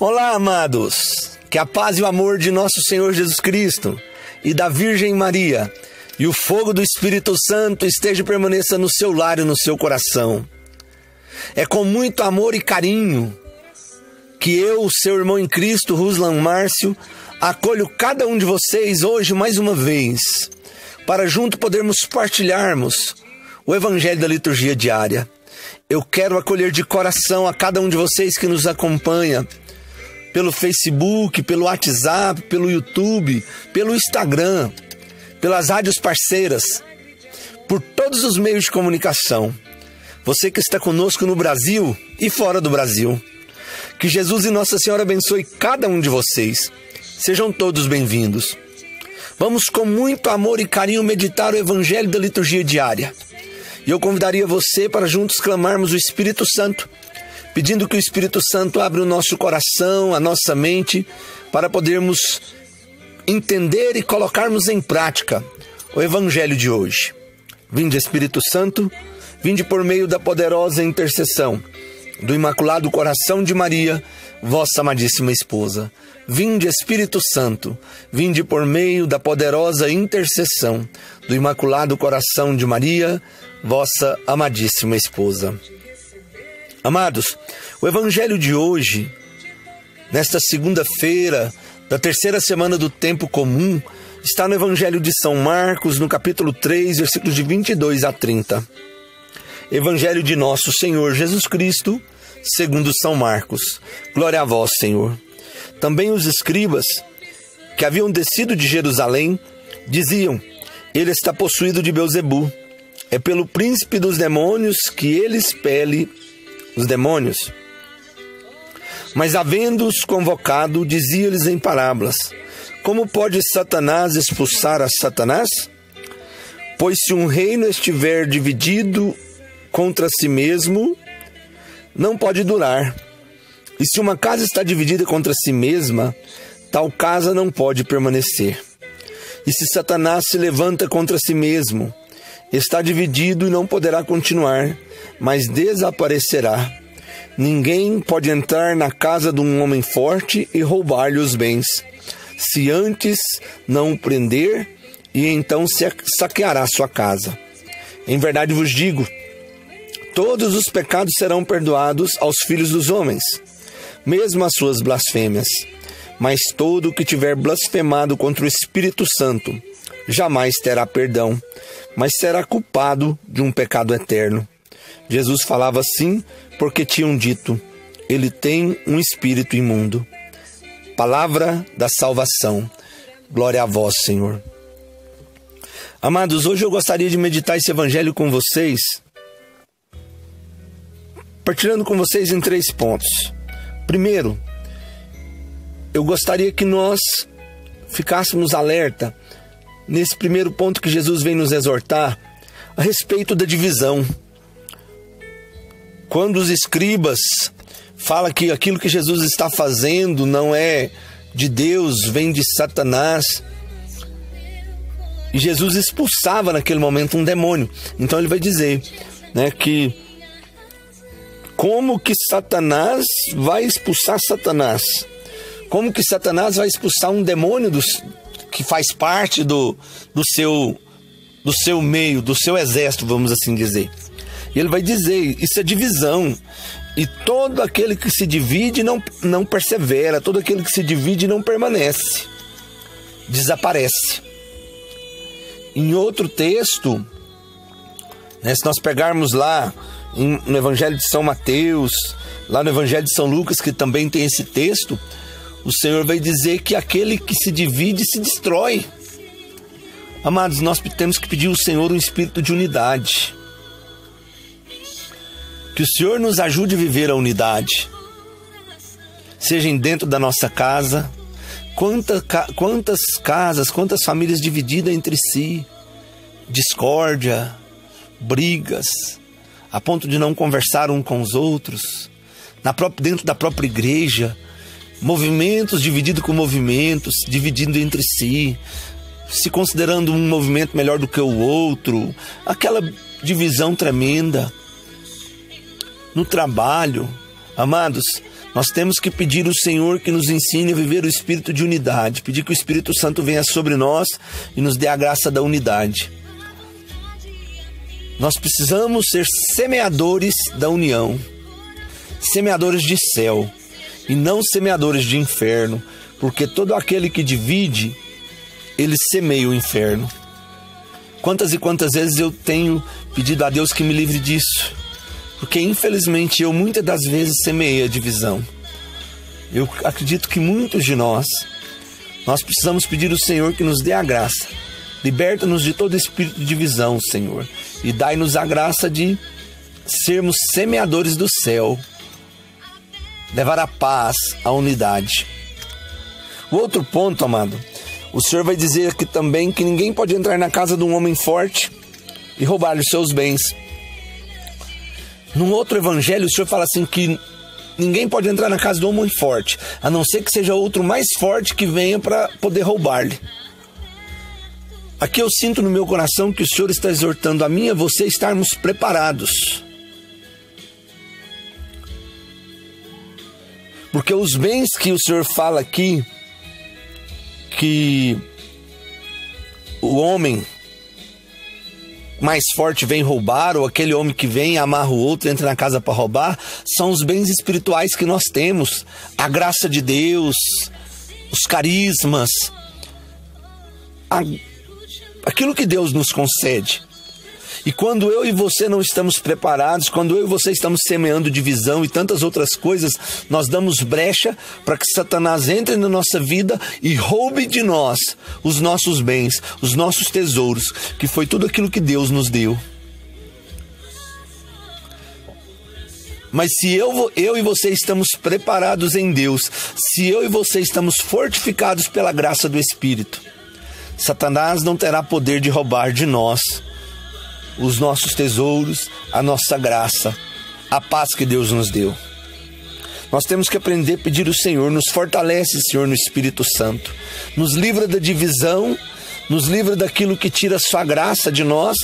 Olá, amados! Que a paz e o amor de nosso Senhor Jesus Cristo e da Virgem Maria e o fogo do Espírito Santo esteja e permaneça no seu lar e no seu coração. É com muito amor e carinho que eu, seu irmão em Cristo, Ruslan Márcio, acolho cada um de vocês hoje mais uma vez, para junto podermos partilharmos o Evangelho da Liturgia Diária. Eu quero acolher de coração a cada um de vocês que nos acompanha pelo Facebook, pelo WhatsApp, pelo YouTube, pelo Instagram, pelas rádios parceiras, por todos os meios de comunicação. Você que está conosco no Brasil e fora do Brasil. Que Jesus e Nossa Senhora abençoe cada um de vocês. Sejam todos bem-vindos. Vamos com muito amor e carinho meditar o Evangelho da Liturgia Diária. E eu convidaria você para juntos clamarmos o Espírito Santo, pedindo que o Espírito Santo abra o nosso coração, a nossa mente, para podermos entender e colocarmos em prática o Evangelho de hoje. Vinde, Espírito Santo, vinde por meio da poderosa intercessão do Imaculado Coração de Maria, vossa amadíssima esposa. Vinde, Espírito Santo, vinde por meio da poderosa intercessão do Imaculado Coração de Maria, vossa amadíssima esposa. Amados, o Evangelho de hoje, nesta segunda-feira da terceira semana do tempo comum, está no Evangelho de São Marcos, no capítulo 3, versículos de 22 a 30. Evangelho de nosso Senhor Jesus Cristo, segundo São Marcos. Glória a vós, Senhor. Também os escribas, que haviam descido de Jerusalém, diziam: ele está possuído de Belzebu. É pelo príncipe dos demônios que ele expele os demônios. Mas, havendo-os convocado, dizia-lhes em parábolas: como pode Satanás expulsar a Satanás? Pois se um reino estiver dividido contra si mesmo, não pode durar. E se uma casa está dividida contra si mesma, tal casa não pode permanecer. E se Satanás se levanta contra si mesmo, está dividido e não poderá continuar, mas desaparecerá. Ninguém pode entrar na casa de um homem forte e roubar-lhe os bens, se antes não o prender, e então se saqueará sua casa. Em verdade vos digo, todos os pecados serão perdoados aos filhos dos homens, mesmo as suas blasfêmias. Mas todo o que tiver blasfemado contra o Espírito Santo jamais terá perdão, mas será culpado de um pecado eterno. Jesus falava assim porque tinham dito: ele tem um espírito imundo. Palavra da salvação. Glória a vós, Senhor. Amados, hoje eu gostaria de meditar esse evangelho com vocês, partilhando com vocês em 3 pontos. Primeiro, eu gostaria que nós ficássemos alerta nesse primeiro ponto que Jesus vem nos exortar a respeito da divisão. Quando os escribas falam que aquilo que Jesus está fazendo não é de Deus, vem de Satanás, e Jesus expulsava naquele momento um demônio. Então ele vai dizer, que como que Satanás vai expulsar Satanás? Como que Satanás vai expulsar um demônio que faz parte do seu meio, do seu exército, vamos assim dizer? E ele vai dizer, isso é divisão. E todo aquele que se divide não persevera, todo aquele que se divide não permanece, desaparece. Em outro texto, se nós pegarmos lá no Evangelho de São Mateus, lá no Evangelho de São Lucas, que também tem esse texto, o Senhor vai dizer que aquele que se divide se destrói. Amados, nós temos que pedir ao Senhor um espírito de unidade. Que o Senhor nos ajude a viver a unidade, seja dentro da nossa casa. Quantas casas, quantas famílias divididas entre si, discórdia, brigas, a ponto de não conversar um com os outros, dentro da própria igreja, movimentos divididos com movimentos, dividindo entre si, se considerando um movimento melhor do que o outro, aquela divisão tremenda. No trabalho, amados, Nós temos que pedir ao Senhor que nos ensine a viver o espírito de unidade, pedir que o Espírito Santo venha sobre nós e nos dê a graça da unidade. Nós precisamos ser semeadores da união, semeadores de céu e não semeadores de inferno, porque todo aquele que divide, ele semeia o inferno. Quantas e quantas vezes eu tenho pedido a Deus que me livre disso, porque infelizmente eu muitas das vezes semeei a divisão. Eu acredito que muitos de nós precisamos pedir ao Senhor que nos dê a graça. Liberta-nos de todo espírito de divisão, Senhor, e dai-nos a graça de sermos semeadores do céu, levar a paz, a unidade. O outro ponto, amado, o Senhor vai dizer aqui também que ninguém pode entrar na casa de um homem forte e roubar-lhe os seus bens. Num outro evangelho, o Senhor fala assim que ninguém pode entrar na casa de um homem forte, a não ser que seja outro mais forte que venha para poder roubar-lhe. Aqui eu sinto no meu coração que o Senhor está exortando a mim e a você estarmos preparados. Porque os bens que o Senhor fala aqui, que o homem mais forte vem roubar, ou aquele homem que vem, amarra o outro e entra na casa para roubar, são os bens espirituais que nós temos, a graça de Deus, os carismas, aquilo que Deus nos concede. E quando eu e você não estamos preparados, quando eu e você estamos semeando divisão e tantas outras coisas, nós damos brecha para que Satanás entre na nossa vida e roube de nós os nossos bens, os nossos tesouros, que foi tudo aquilo que Deus nos deu. Mas se eu e você estamos preparados em Deus, se eu e você estamos fortificados pela graça do Espírito, Satanás não terá poder de roubar de nós os nossos tesouros, a nossa graça, a paz que Deus nos deu. Nós temos que aprender a pedir ao Senhor, nos fortalece, Senhor, no Espírito Santo. Nos livra da divisão, nos livra daquilo que tira a sua graça de nós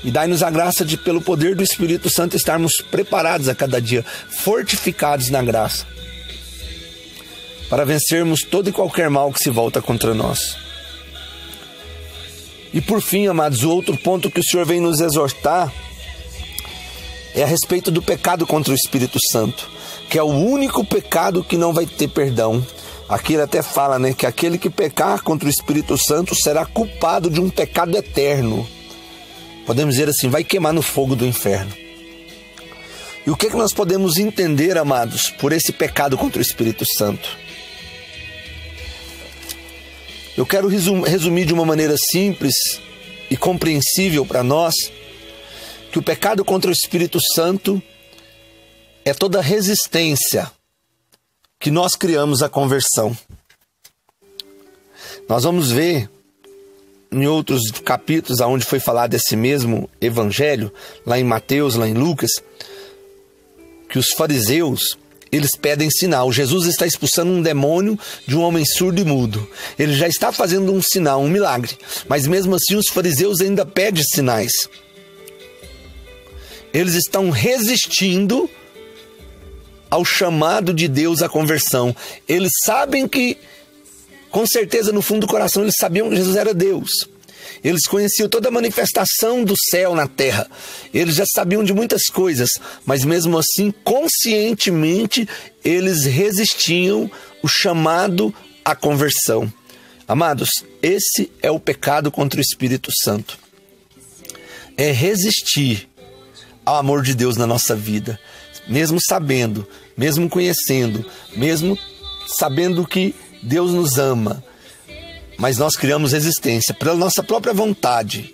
e dai-nos a graça de, pelo poder do Espírito Santo, estarmos preparados a cada dia, fortificados na graça, para vencermos todo e qualquer mal que se volta contra nós. E por fim, amados, o outro ponto que o Senhor vem nos exortar é a respeito do pecado contra o Espírito Santo, que é o único pecado que não vai ter perdão. Aqui ele até fala, né, que aquele que pecar contra o Espírito Santo será culpado de um pecado eterno. Podemos dizer assim, vai queimar no fogo do inferno. E o que nós podemos entender, amados, por esse pecado contra o Espírito Santo? Eu quero resumir de uma maneira simples e compreensível para nós que o pecado contra o Espírito Santo é toda resistência que nós criamos à conversão. Nós vamos ver em outros capítulos onde foi falado desse mesmo evangelho, lá em Mateus, lá em Lucas, que os fariseus, eles pedem sinal. Jesus está expulsando um demônio de um homem surdo e mudo. Ele já está fazendo um sinal, um milagre. Mas mesmo assim os fariseus ainda pedem sinais. Eles estão resistindo ao chamado de Deus à conversão. Eles sabem que, com certeza no fundo do coração, eles sabiam que Jesus era Deus. Eles conheciam toda a manifestação do céu na terra. Eles já sabiam de muitas coisas, mas mesmo assim, conscientemente, eles resistiam o chamado à conversão. Amados, esse é o pecado contra o Espírito Santo. É resistir ao amor de Deus na nossa vida, mesmo sabendo, mesmo conhecendo, mesmo sabendo que Deus nos ama. Mas nós criamos resistência pela nossa própria vontade.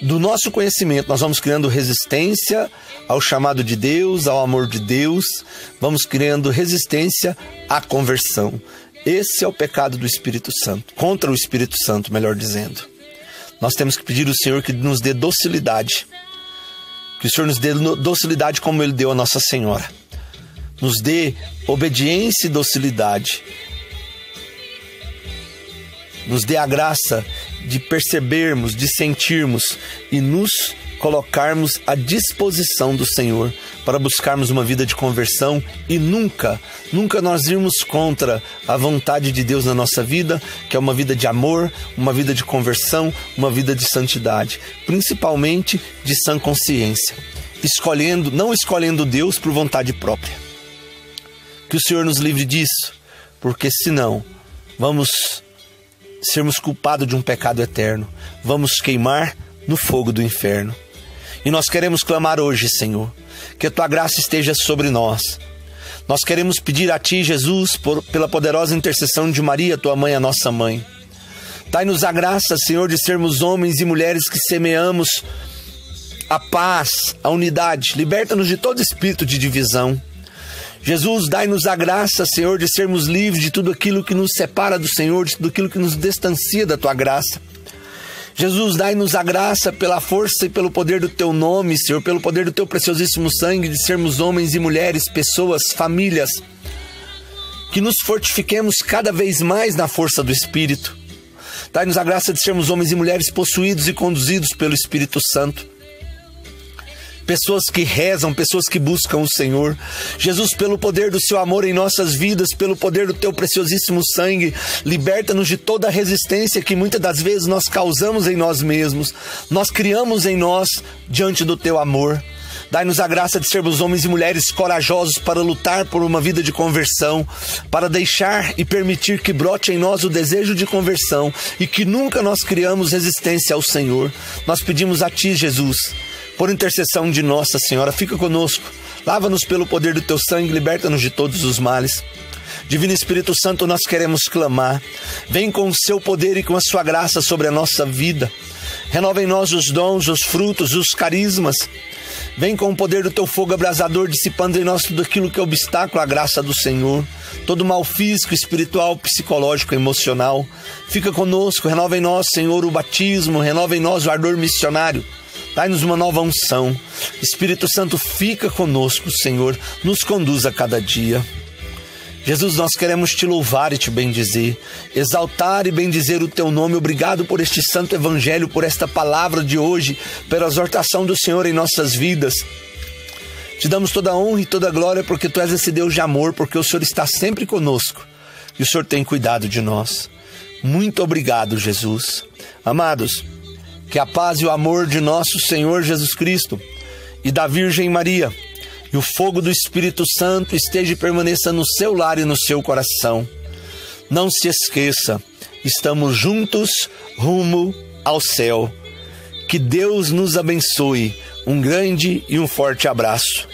Do nosso conhecimento, nós vamos criando resistência ao chamado de Deus, ao amor de Deus. Vamos criando resistência à conversão. Esse é o pecado do Espírito Santo, contra o Espírito Santo, melhor dizendo. Nós temos que pedir ao Senhor que nos dê docilidade. Que o Senhor nos dê docilidade como Ele deu a Nossa Senhora. Nos dê obediência e docilidade. Nos dê a graça de percebermos, de sentirmos e nos colocarmos à disposição do Senhor para buscarmos uma vida de conversão e nunca nós irmos contra a vontade de Deus na nossa vida, que é uma vida de amor, uma vida de conversão, uma vida de santidade, principalmente de sã consciência, não escolhendo Deus por vontade própria. Que o Senhor nos livre disso, porque senão vamos sermos culpados de um pecado eterno, vamos queimar no fogo do inferno. E nós queremos clamar hoje, Senhor, que a Tua graça esteja sobre nós. Nós queremos pedir a Ti, Jesus, pela poderosa intercessão de Maria, Tua Mãe, a nossa Mãe. Dai-nos a graça, Senhor, de sermos homens e mulheres que semeamos a paz, a unidade. Liberta-nos de todo espírito de divisão. Jesus, dai-nos a graça, Senhor, de sermos livres de tudo aquilo que nos separa do Senhor, de tudo aquilo que nos distancia da Tua graça. Jesus, dai-nos a graça pela força e pelo poder do Teu nome, Senhor, pelo poder do Teu preciosíssimo sangue, de sermos homens e mulheres, pessoas, famílias, que nos fortifiquemos cada vez mais na força do Espírito. Dai-nos a graça de sermos homens e mulheres possuídos e conduzidos pelo Espírito Santo. Pessoas que rezam, pessoas que buscam o Senhor. Jesus, pelo poder do Seu amor em nossas vidas, pelo poder do Teu preciosíssimo sangue, liberta-nos de toda a resistência que muitas das vezes nós causamos em nós mesmos, nós criamos em nós diante do Teu amor. Dai-nos a graça de sermos homens e mulheres corajosos para lutar por uma vida de conversão, para deixar e permitir que brote em nós o desejo de conversão e que nunca nós criamos resistência ao Senhor. Nós pedimos a Ti, Jesus, por intercessão de Nossa Senhora, fica conosco, lava-nos pelo poder do Teu sangue, liberta-nos de todos os males. Divino Espírito Santo, nós queremos clamar, vem com o Seu poder e com a Sua graça sobre a nossa vida, renova em nós os dons, os frutos, os carismas, vem com o poder do Teu fogo abrasador, dissipando em nós tudo aquilo que é obstáculo à graça do Senhor, todo mal físico, espiritual, psicológico, emocional, fica conosco, renova em nós, Senhor, o batismo, renova em nós o ardor missionário. Dai-nos uma nova unção. Espírito Santo, fica conosco, Senhor. Nos conduz a cada dia. Jesus, nós queremos Te louvar e Te bendizer. Exaltar e bendizer o Teu nome. Obrigado por este santo evangelho, por esta palavra de hoje, pela exortação do Senhor em nossas vidas. Te damos toda a honra e toda a glória, porque Tu és esse Deus de amor, porque o Senhor está sempre conosco e o Senhor tem cuidado de nós. Muito obrigado, Jesus. Amados, que a paz e o amor de nosso Senhor Jesus Cristo e da Virgem Maria e o fogo do Espírito Santo esteja e permaneça no seu lar e no seu coração. Não se esqueça, estamos juntos rumo ao céu. Que Deus nos abençoe. Um grande e um forte abraço.